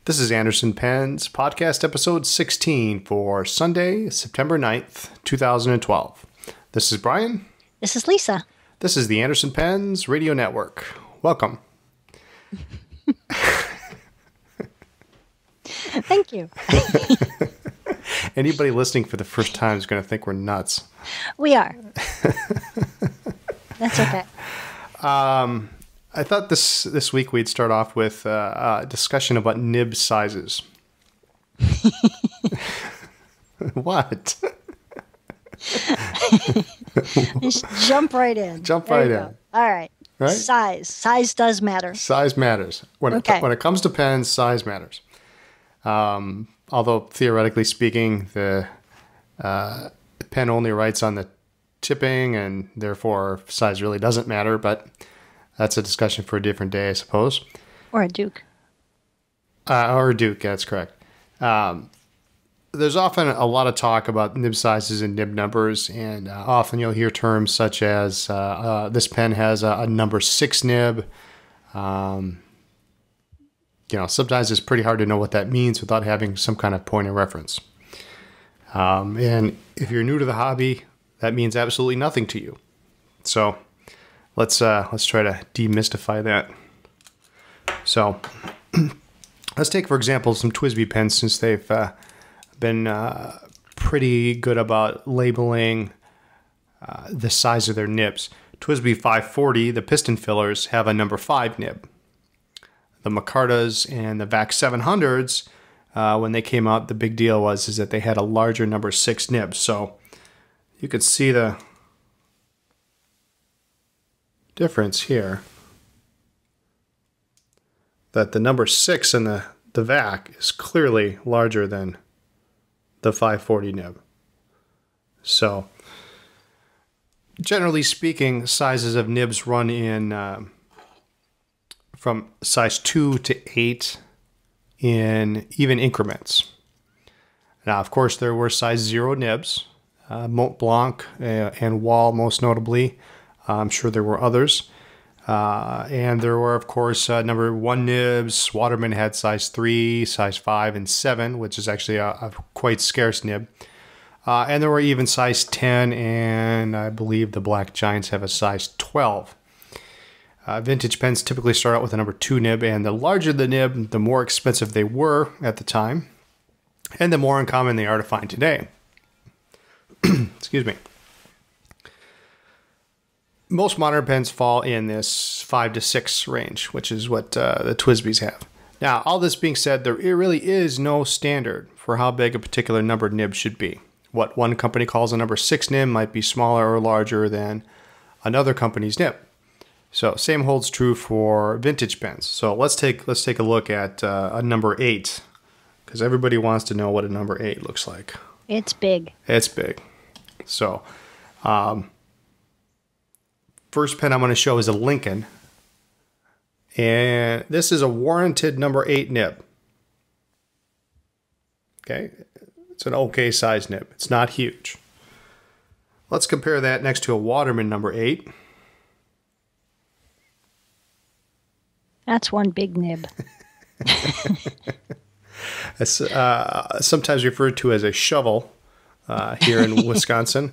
This is Anderson Pens, podcast episode 16 for Sunday, September 9th, 2012. This is Brian. This is Lisa. This is the Anderson Pens Radio Network. Welcome. Thank you. Anybody listening for the first time is going to think we're nuts. We are. That's okay. I thought this week we'd start off with a discussion about nib sizes. What? Just jump right in. Jump right in. All right. Right? Size does matter. Size matters. When it comes to pens, size matters. Although theoretically speaking, the pen only writes on the tipping, and therefore size really doesn't matter. But that's a discussion for a different day, I suppose. Or a Duke. Or a Duke, that's correct. There's often a lot of talk about nib sizes and nib numbers, and often you'll hear terms such as this pen has a number 6 nib. Sometimes it's pretty hard to know what that means without having some kind of point of reference. And if you're new to the hobby, that means absolutely nothing to you. So let's try to demystify that. So let's take, for example, some TWSBI pens, since they've been pretty good about labeling the size of their nibs. TWSBI 540, the piston fillers, have a number 5 nib. The Micartas and the VAC 700s, when they came out, the big deal was that they had a larger number 6 nib. So you could see the difference here, that the number 6 in the VAC is clearly larger than the 540 nib. So generally speaking, sizes of nibs run in from size 2 to 8 in even increments. Now, of course, there were size 0 nibs, Mont Blanc and Wall most notably. I'm sure there were others. And there were, of course, number 1 nibs. Waterman had size 3, size 5, and 7, which is actually a quite scarce nib. And there were even size 10, and I believe the Black Giants have a size 12. Vintage pens typically start out with a number 2 nib, and the larger the nib, the more expensive they were at the time, and the more uncommon they are to find today. Excuse me. Most modern pens fall in this 5 to 6 range, which is what the TWSBIs have. Now, all this being said, there really is no standard for how big a particular numbered nib should be. What one company calls a number 6 nib might be smaller or larger than another company's nib. So, same holds true for vintage pens. So let's take a look at a number 8, because everybody wants to know what a number 8 looks like. It's big. It's big. So, first pen I'm going to show is a Lincoln, and this is a warranted number 8 nib. Okay, it's an okay size nib. It's not huge. Let's compare that next to a Waterman number 8. That's one big nib. It's sometimes referred to as a shovel here in Wisconsin.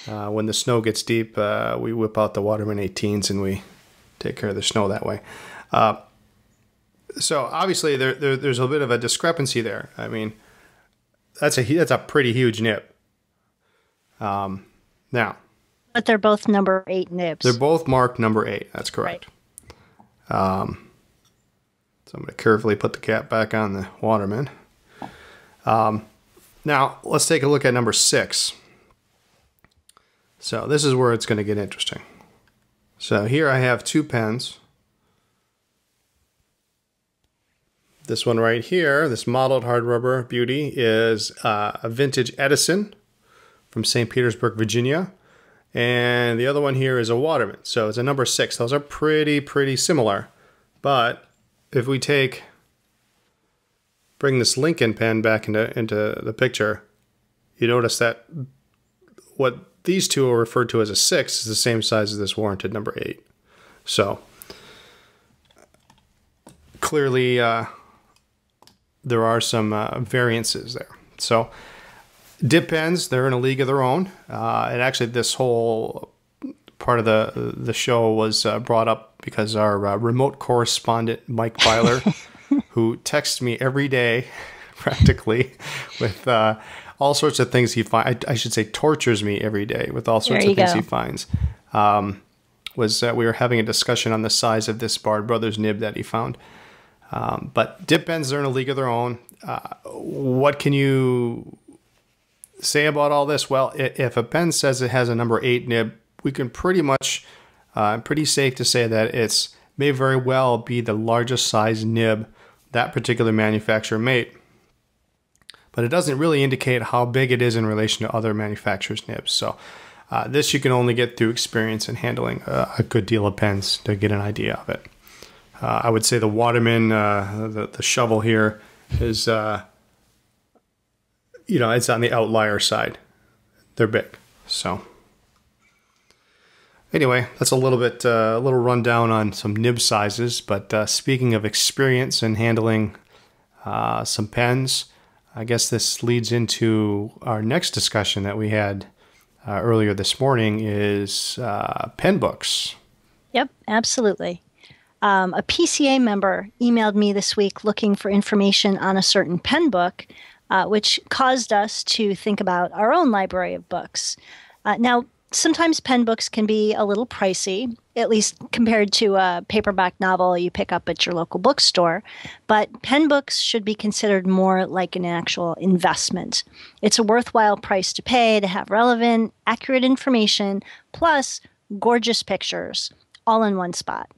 When the snow gets deep, we whip out the Waterman 18s and we take care of the snow that way. So obviously there's a bit of a discrepancy there. I mean, that's a pretty huge nib. Now, But they're both number 8 nibs. They're both marked number 8. That's correct. Right. So I'm going to carefully put the cap back on the Waterman. Now, let's take a look at number 6. So this is where it's going to get interesting. So here I have 2 pens. This one right here, this mottled hard rubber beauty, is a vintage Edison from St. Petersburg, Virginia. And the other one here is a Waterman. So it's a number 6. Those are pretty similar. But if we bring this Lincoln pen back into the picture, you notice that what these two are referred to as a 6 is the same size as this warranted number 8. So clearly there are some variances there. So dip pens, they're in a league of their own. And actually this whole part of the show was brought up because our remote correspondent, Mike Byler, who texts me every day, practically, with all sorts of things he finds. I should say tortures me every day with all sorts of things he finds. We were having a discussion on the size of this Bard Brothers nib that he found. But dip pens are in a league of their own. What can you say about all this? Well, if a pen says it has a number 8 nib, we can pretty much, pretty safe to say that it's may very well be the largest size nib that particular manufacturer made. But it doesn't really indicate how big it is in relation to other manufacturers' nibs. So this you can only get through experience in handling a good deal of pens to get an idea of it. I would say the Waterman, the shovel here is, it's on the outlier side. They're big. So anyway, that's a little rundown on some nib sizes. But speaking of experience in handling some pens, I guess this leads into our next discussion that we had earlier this morning is pen books. Yep, absolutely. A PCA member emailed me this week looking for information on a certain pen book, which caused us to think about our own library of books. Now, sometimes pen books can be a little pricey, at least compared to a paperback novel you pick up at your local bookstore. But pen books should be considered more like an actual investment. It's a worthwhile price to pay to have relevant, accurate information, plus gorgeous pictures, all in one spot.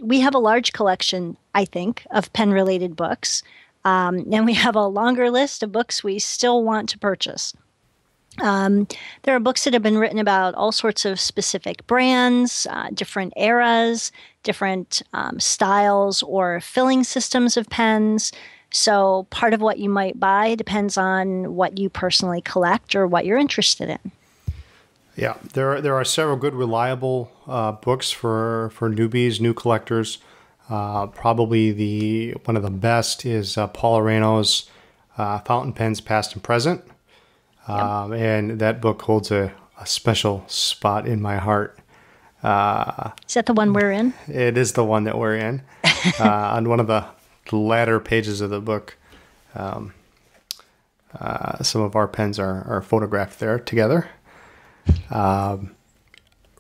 We have a large collection, I think, of pen-related books, and we have a longer list of books we still want to purchase. There are books that have been written about all sorts of specific brands, different eras, different styles or filling systems of pens. So part of what you might buy depends on what you personally collect or what you're interested in. Yeah, there are several good, reliable books for newbies, new collectors. Probably one of the best is Paul Areno's Fountain Pens Past and Present. And that book holds a special spot in my heart. Is that the one we're in? It is the one that we're in. On one of the latter pages of the book, some of our pens are photographed there together.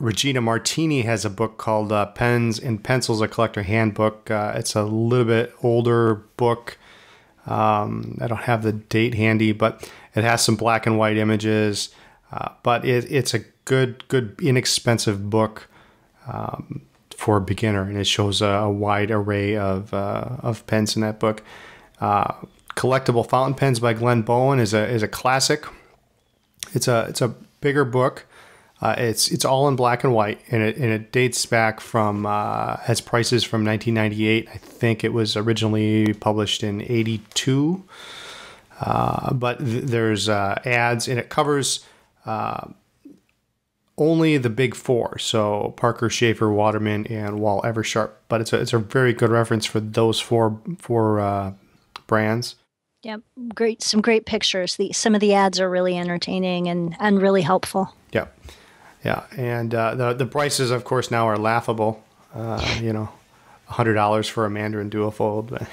Regina Martini has a book called Pens and Pencils, a Collector Handbook. It's a little bit older book. I don't have the date handy, but it has some black and white images. But it's a good, inexpensive book for a beginner, and it shows a wide array of pens in that book. Collectible Fountain Pens by Glenn Bowen is a classic. It's a bigger book. It's all in black and white, and it dates back from has prices from 1998. I think it was originally published in '82, but there's ads, and it covers only the big four, so Parker, Schaefer, Waterman, and Wall Eversharp. But it's a very good reference for those four brands. Yep, some great pictures. Some of the ads are really entertaining and really helpful. Yeah. Yeah, and the prices, of course, now are laughable. $100 for a Mandarin duofold, but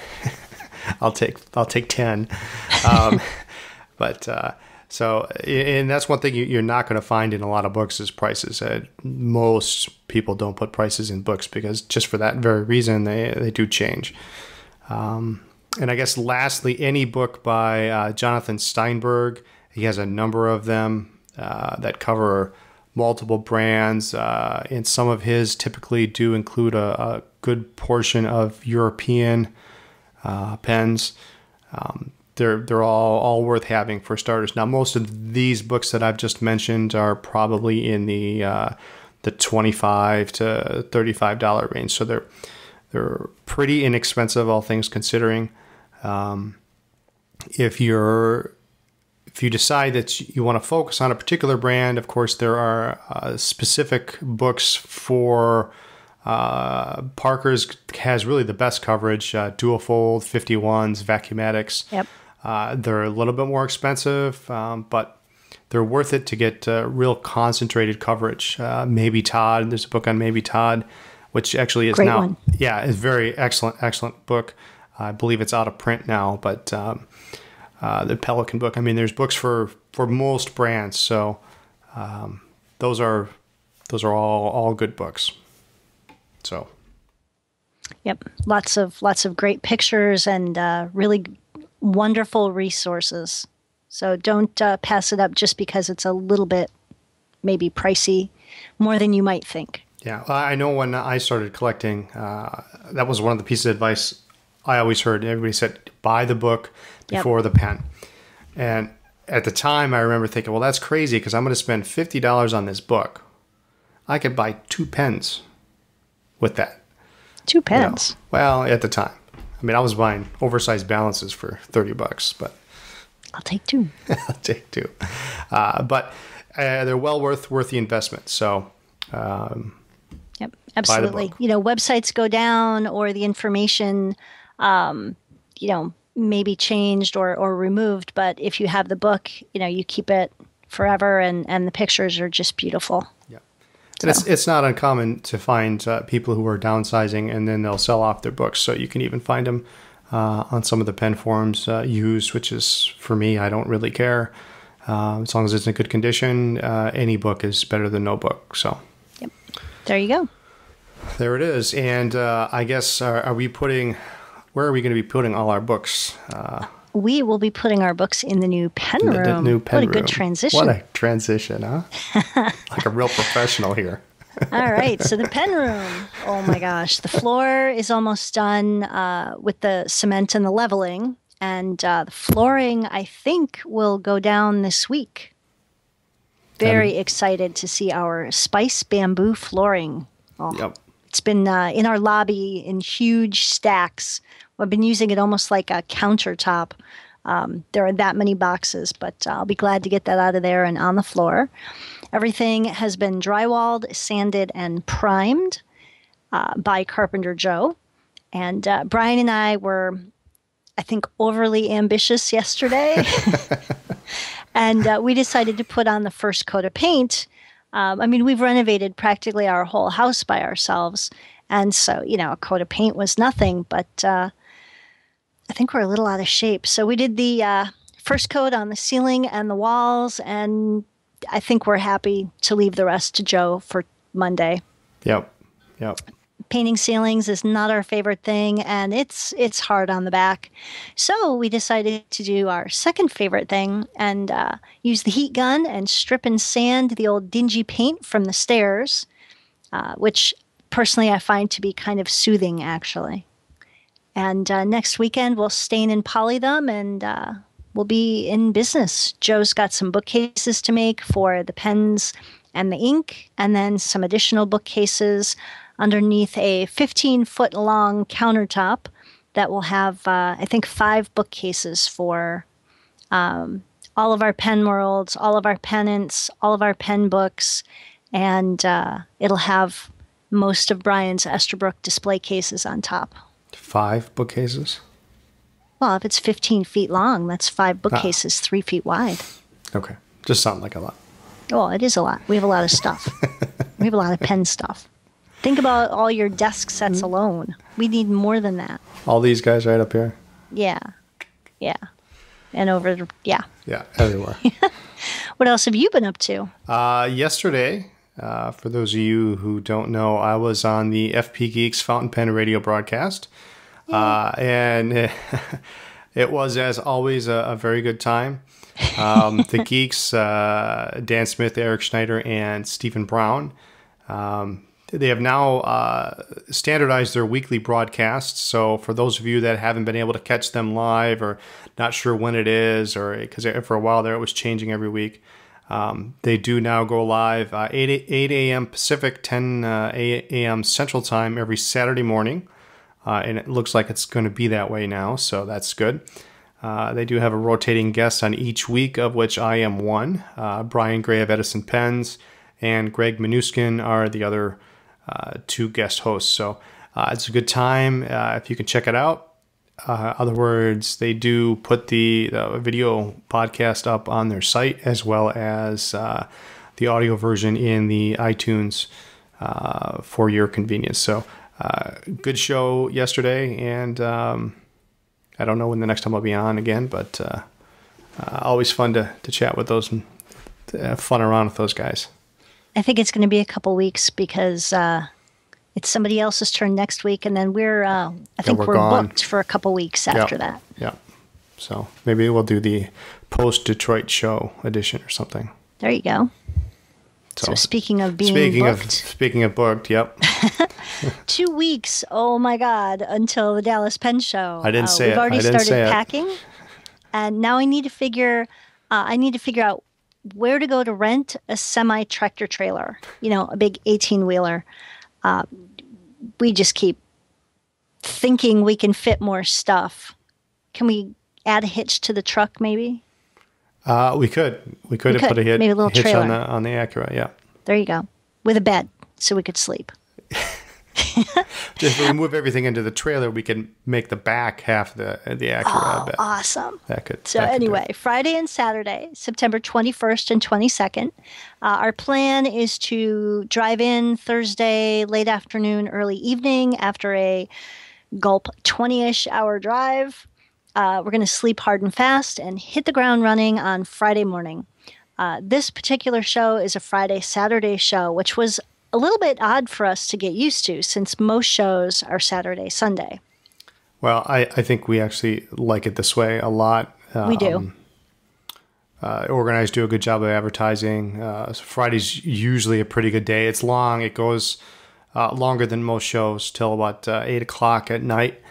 I'll take 10. And that's one thing you're not going to find in a lot of books is prices. Most people don't put prices in books because just for that very reason they do change. And I guess lastly, any book by Jonathan Steinberg, he has a number of them that cover multiple brands, and some of his typically do include a good portion of European pens. They're all worth having for starters. Now, most of these books that I've just mentioned are probably in the $25 to $35 range, so they're pretty inexpensive, all things considering. If you decide that you want to focus on a particular brand, of course, there are specific books for Parker's has really the best coverage, dual fold, 51s, vacuumatics. Yep. They're a little bit more expensive, but they're worth it to get real concentrated coverage. Maybe Todd, there's a book on Maybe Todd, which actually is Great now, one. yeah, it's very excellent book. I believe it's out of print now, but the Pelican book. I mean, there's books for most brands, so those are all good books. So, yep, lots of great pictures and really wonderful resources. So don't pass it up just because it's a little bit maybe pricey, more than you might think. Yeah, I know when I started collecting, that was one of the pieces of advice I always heard. Everybody said, buy the book before the pen. And at the time, I remember thinking, well, that's crazy because I'm going to spend $50 on this book. I could buy 2 pens with that. 2 pens? You know? Well, at the time. I mean, I was buying oversized balances for $30, but... I'll take 2. I'll take 2. But they're well worth the investment. So... Yep, absolutely. You know, websites go down or the information, you know, may be changed or removed. But if you have the book, you know, you keep it forever and the pictures are just beautiful. Yeah. And it's not uncommon to find people who are downsizing and then they'll sell off their books. So you can even find them on some of the pen forums used, which is, for me, I don't really care. As long as it's in good condition, any book is better than no book. So. Yep. There you go. There it is. And I guess, where are we going to be putting all our books? We will be putting our books in the new pen room. The new pen room. What a good transition. What a transition, huh? Like a real professional here. All right. So the pen room. Oh my gosh. The floor is almost done with the cement and the leveling. And the flooring, I think, will go down this week. Very excited to see our spice bamboo flooring. Oh, yep. It's been in our lobby in huge stacks. I've been using it almost like a countertop. There are that many boxes, but I'll be glad to get that out of there and on the floor. Everything has been drywalled, sanded, and primed by Carpenter Joe. And Brian and I were, I think, overly ambitious yesterday. And we decided to put on the first coat of paint. I mean, we've renovated practically our whole house by ourselves. And so, you know, a coat of paint was nothing, but I think we're a little out of shape. So we did the first coat on the ceiling and the walls, and I think we're happy to leave the rest to Joe for Monday. Yep. Painting ceilings is not our favorite thing, and it's hard on the back. So we decided to do our second favorite thing and use the heat gun and strip and sand the old dingy paint from the stairs, which personally I find to be kind of soothing, actually. And next weekend we'll stain and poly them, and we'll be in business. Joe's got some bookcases to make for the pens and the ink, and then some additional bookcases underneath a 15-foot long countertop that will have, I think, 5 bookcases for all of our pen worlds, all of our pennants, all of our pen books, and it'll have most of Brian's Esterbrook display cases on top. 5 bookcases? Well, if it's 15 feet long, that's 5 bookcases, 3 feet wide. Okay. Just sound like a lot. Well, it is a lot. We have a lot of stuff. We have a lot of pen stuff. Think about all your desk sets alone. We need more than that. All these guys right up here? Yeah. And over, yeah. Yeah, everywhere. What else have you been up to? Yesterday, for those of you who don't know, I was on the FP Geeks Fountain Pen Radio broadcast. And it was, as always, a very good time. The Geeks, Dan Smith, Eric Schneider, and Stephen Brown, they have now standardized their weekly broadcasts. So for those of you that haven't been able to catch them live or not sure when it is, or because for a while there it was changing every week, they do now go live 8 a.m. Pacific, 10 a.m. Central Time every Saturday morning. And it looks like it's going to be that way now, so that's good. They do have a rotating guest on each week, of which I am one. Brian Gray of Edison Pens and Greg Manuskin are the other two guest hosts. So it's a good time if you can check it out. Other words, they do put the video podcast up on their site as well as the audio version in the iTunes for your convenience. So good show yesterday, and I don't know when the next time I'll be on again, but always fun to chat with those and fun around with those guys. I think it's going to be a couple weeks because it's somebody else's turn next week, and then we're booked for a couple weeks after that. Yeah. So maybe we'll do the post-Detroit show edition or something. There you go. So speaking of being booked. Speaking of booked, yep. 2 weeks, oh my God, until the Dallas Pen Show. I didn't say We've it. already I didn't started packing, and now I need to figure out where to go to rent a semi-tractor trailer, a big 18-wheeler. We just keep thinking we can fit more stuff. Can we add a hitch to the truck, maybe? We could have put a maybe a little hitch trailer on the Acura. Yeah. There you go. With a bed, so we could sleep. If we move everything into the trailer, we can make the back half the Acura bed. Awesome. So anyway, Friday and Saturday, September 21st and 22nd. Our plan is to drive in Thursday, late afternoon, early evening after a gulp 20-ish hour drive. We're going to sleep hard and fast and hit the ground running on Friday morning. This particular show is a Friday-Saturday show, which was a little bit odd for us to get used to since most shows are Saturday-Sunday. Well, I think we actually like it this way a lot. We do. Organized do a good job of advertising. So Friday's usually a pretty good day. It's long. It goes longer than most shows till about 8 o'clock at night.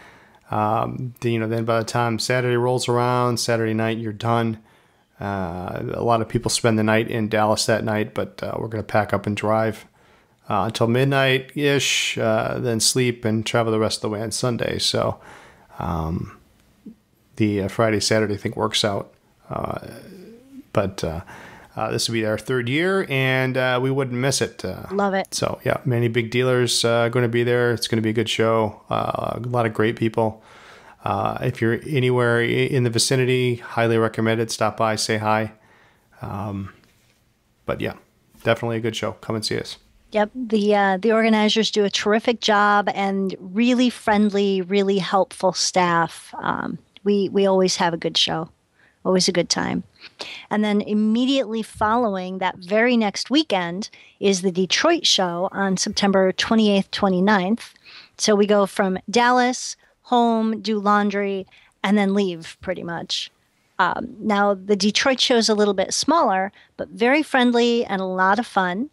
Then by the time Saturday rolls around, Saturday night, you're done. A lot of people spend the night in Dallas that night, but we're going to pack up and drive until midnight-ish, then sleep and travel the rest of the way on Sunday. So the Friday-Saturday thing works out. But this will be our third year, and we wouldn't miss it. Love it. So, yeah, many big dealers going to be there. It's going to be a good show. A lot of great people. If you're anywhere in the vicinity, highly recommend it. Stop by, say hi. But, yeah, definitely a good show. Come and see us. Yep. The organizers do a terrific job and really friendly, really helpful staff. We always have a good show. Always a good time. And then immediately following that very next weekend is the Detroit show on September 28th, 29th. So we go from Dallas, home, do laundry, and then leave pretty much. Now, the Detroit show is a little bit smaller, but very friendly and a lot of fun.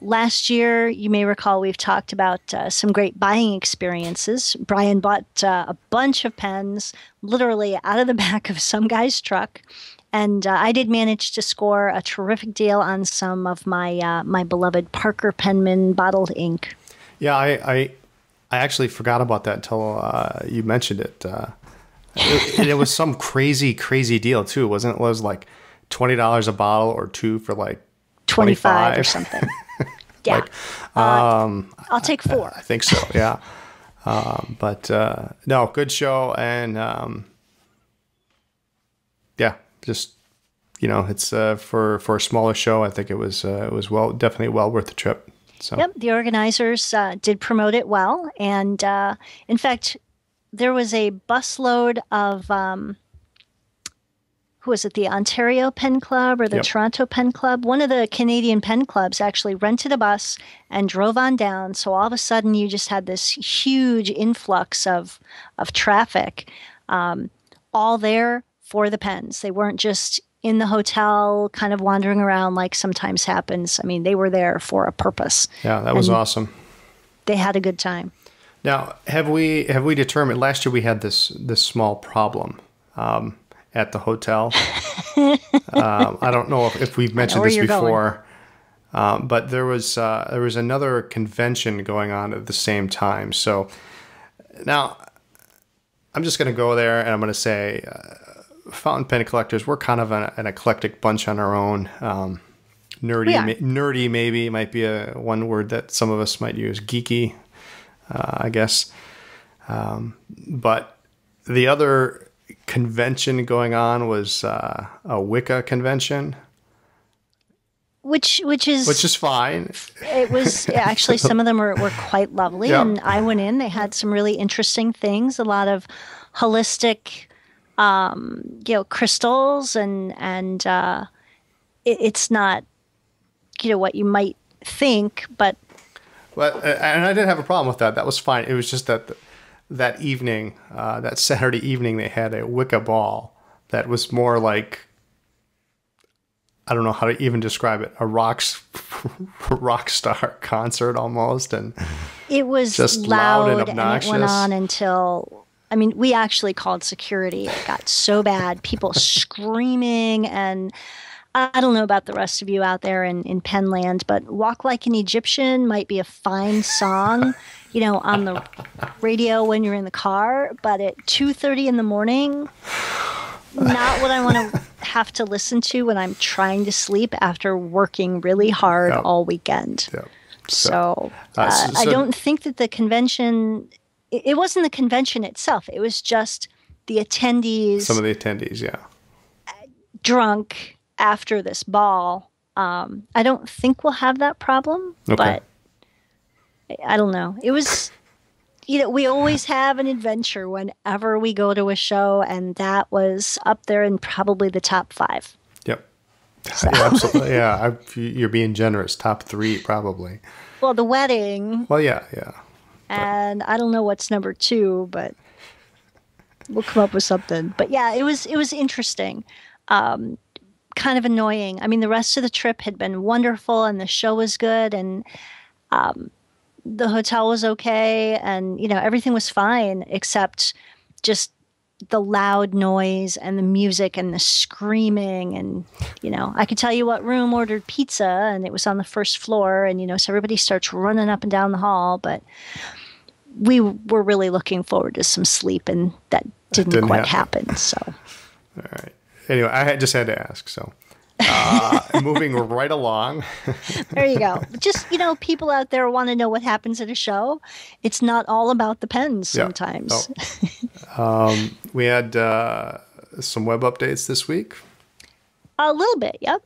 Last year, you may recall we've talked about some great buying experiences. Brian bought a bunch of pens literally out of the back of some guy's truck. And I did manage to score a terrific deal on some of my my beloved Parker Penman bottled ink. Yeah, I actually forgot about that until you mentioned it. It was some crazy deal, too, wasn't it? It was like $20 a bottle or two for like 25 or something. Yeah. I'll take 4. I think so, yeah. But no, good show. And yeah, just, it's for a smaller show. I think it was definitely well worth the trip. So. Yep. The organizers did promote it well. And in fact, there was a busload of, who was it, the Ontario Pen Club or the Toronto Pen Club? One of the Canadian pen clubs actually rented a bus and drove on down. So all of a sudden you just had this huge influx of traffic, all there for the pens. They weren't just in the hotel kind of wandering around like sometimes happens. I mean, they were there for a purpose. Yeah, that was awesome. They had a good time. Now, have we determined, last year we had this small problem at the hotel. I don't know if we've mentioned this before, but there was another convention going on at the same time. So now I'm just going to go there and I'm going to say, fountain pen collectors, we're kind of an eclectic bunch on our own. nerdy maybe might be one word that some of us might use. Geeky, I guess. But the other convention going on was a Wicca convention. Which is fine. It was actually, some of them were quite lovely. Yep. And I went in, they had some really interesting things, a lot of holistic, crystals and it's not, what you might think, but. Well, and I didn't have a problem with that. That was fine. It was just that that evening, that Saturday evening, they had a Wicca ball that was more like, I don't know how to even describe it, a rock star concert almost, and it was just loud and obnoxious. And it went on until, we actually called security. It got so bad, people screaming, and I don't know about the rest of you out there in Penland, but "Walk Like an Egyptian" might be a fine song, on the radio when you're in the car, but at 2:30 in the morning, not what I want to have to listen to when I'm trying to sleep after working really hard all weekend. Yep. So I don't think that the convention, it wasn't the convention itself. It was just the attendees. Some of the attendees, yeah. Drunk after this ball. I don't think we'll have that problem, but I don't know. It was, we always have an adventure whenever we go to a show, and that was up there in probably the top 5. Yep. So. Yeah, absolutely. Yeah, you're being generous. Top 3, probably. Well, the wedding. Well, yeah. And I don't know what's number 2, but we'll come up with something. But yeah, it was interesting. Kind of annoying. The rest of the trip had been wonderful, and the show was good, and the hotel was okay, and everything was fine except just the loud noise and the music and the screaming, and I could tell you what room ordered pizza, and it was on the first floor, and so everybody starts running up and down the hall, but we were really looking forward to some sleep, and that didn't quite happen. So all right, anyway, I just had to ask. So moving right along. There you go. Just, people out there want to know what happens at a show. It's not all about the pens sometimes. Oh. We had some web updates this week. A little bit, yep.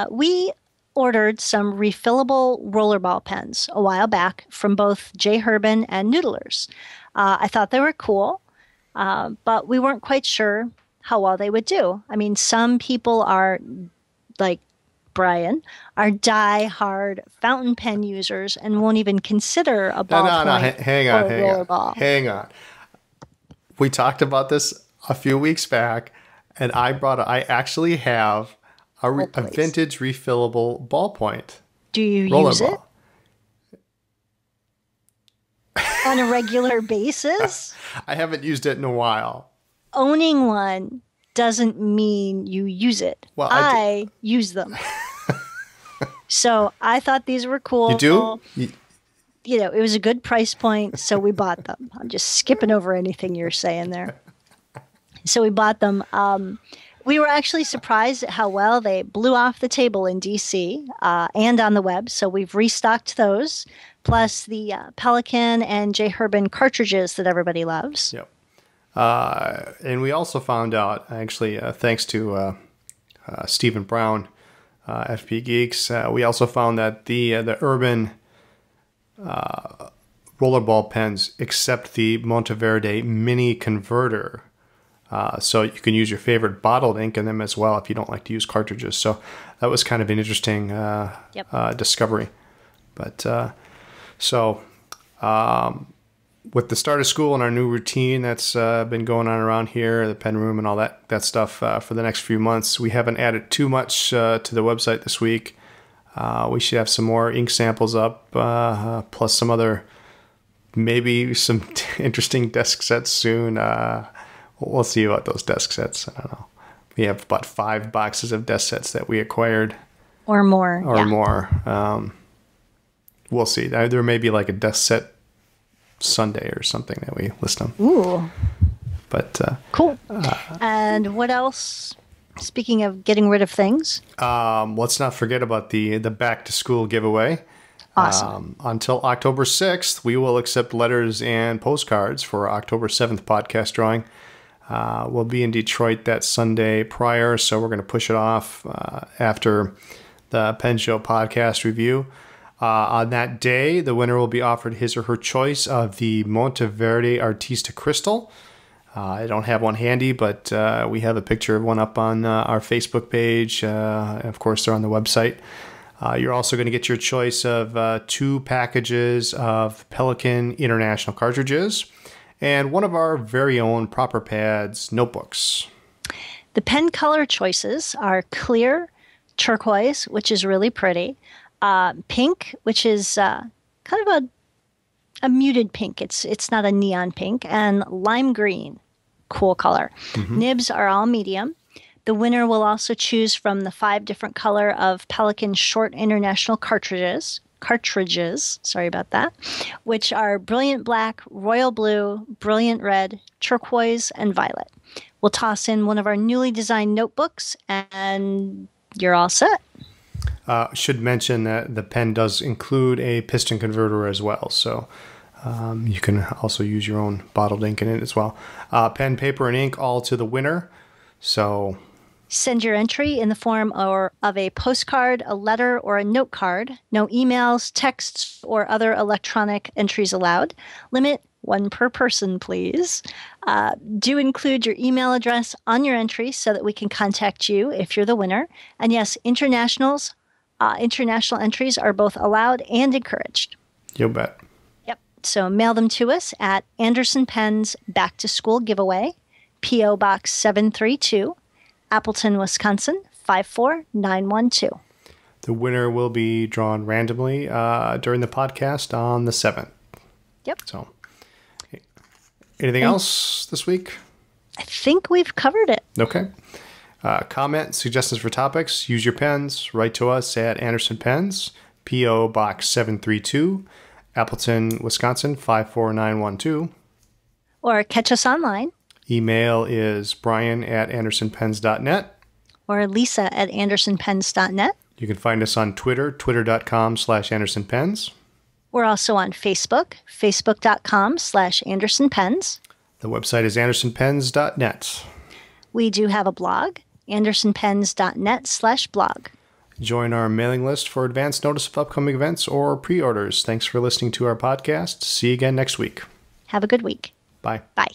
We ordered some refillable rollerball pens a while back from both J. Herbin and Noodlers. I thought they were cool, but we weren't quite sure how well they would do. Some people are, like Brian, are die-hard fountain pen users and won't even consider a ballpoint hang rollerball. Hang on. We talked about this a few weeks back, and I actually have a vintage refillable ballpoint. Do you use it on a regular basis? I haven't used it in a while. Owning one doesn't mean you use it. Well, I use them. So I thought these were cool. You do? It was a good price point, so we bought them. I'm just skipping over anything you're saying there. So we bought them. We were actually surprised at how well they blew off the table in DC and on the web. So we've restocked those, plus the Pelican and J. Herbin cartridges that everybody loves. Yep. And we also found out, actually, thanks to Stephen Brown, FP Geeks, we also found that the Urban rollerball pens accept the Monteverde mini converter. So you can use your favorite bottled ink in them as well if you don't like to use cartridges. So that was kind of an interesting discovery. But with the start of school and our new routine that's been going on around here, the pen room and all that stuff for the next few months, we haven't added too much to the website this week. We should have some more ink samples up, plus some other, maybe some interesting desk sets soon. We'll see about those desk sets. I don't know. We have about 5 boxes of desk sets that we acquired. Or more. We'll see. There may be like a desk set Sunday or something that we list them. Ooh. But cool. And what else Speaking of getting rid of things. Let's not forget about the back to school giveaway. Awesome. Until October 6th, we will accept letters and postcards for our October 7th podcast drawing. We'll be in Detroit that Sunday prior, so we're going to push it off after the Pen Show podcast review. On that day, the winner will be offered his or her choice of the Monteverde Artista Crystal. I don't have one handy, but we have a picture of one up on our Facebook page. Of course, they're on the website. You're also going to get your choice of 2 packages of Pelican International cartridges and one of our very own Proper Pads notebooks. The pen color choices are clear, turquoise, which is really pretty, pink, which is kind of a muted pink. It's not a neon pink, and lime green. Cool color. Nibs are all medium. The winner will also choose from the 5 different color of Pelican Short International cartridges, sorry about that, which are brilliant black, royal blue, brilliant red, turquoise, and violet. We'll toss in one of our newly designed notebooks, and you're all set. Should mention that the pen does include a piston converter as well, so you can also use your own bottled ink in it as well. Pen, paper, and ink all to the winner. So send your entry in the form of a postcard, a letter, or a note card. No emails, texts, or other electronic entries allowed. Limit 1 per person, please. Do include your email address on your entry so that we can contact you if you're the winner. And yes, international entries are both allowed and encouraged. You bet. So mail them to us at Anderson Pens Back to School Giveaway, P.O. Box 732, Appleton, Wisconsin, 54912. The winner will be drawn randomly during the podcast on the 7th. Yep. So, anything else this week? I think we've covered it. Okay. Comment, suggestions for topics, use your pens. Write to us at Anderson Pens, P.O. Box 732, Appleton, Wisconsin, 54912. Or catch us online. Email is brian@andersonpens.net. Or lisa@andersonpens.net. You can find us on Twitter, twitter.com/andersonpens. We're also on Facebook, facebook.com/andersonpens. The website is andersonpens.net. We do have a blog, andersonpens.net/blog. Join our mailing list for advance notice of upcoming events or pre-orders. Thanks for listening to our podcast. See you again next week. Have a good week. Bye. Bye.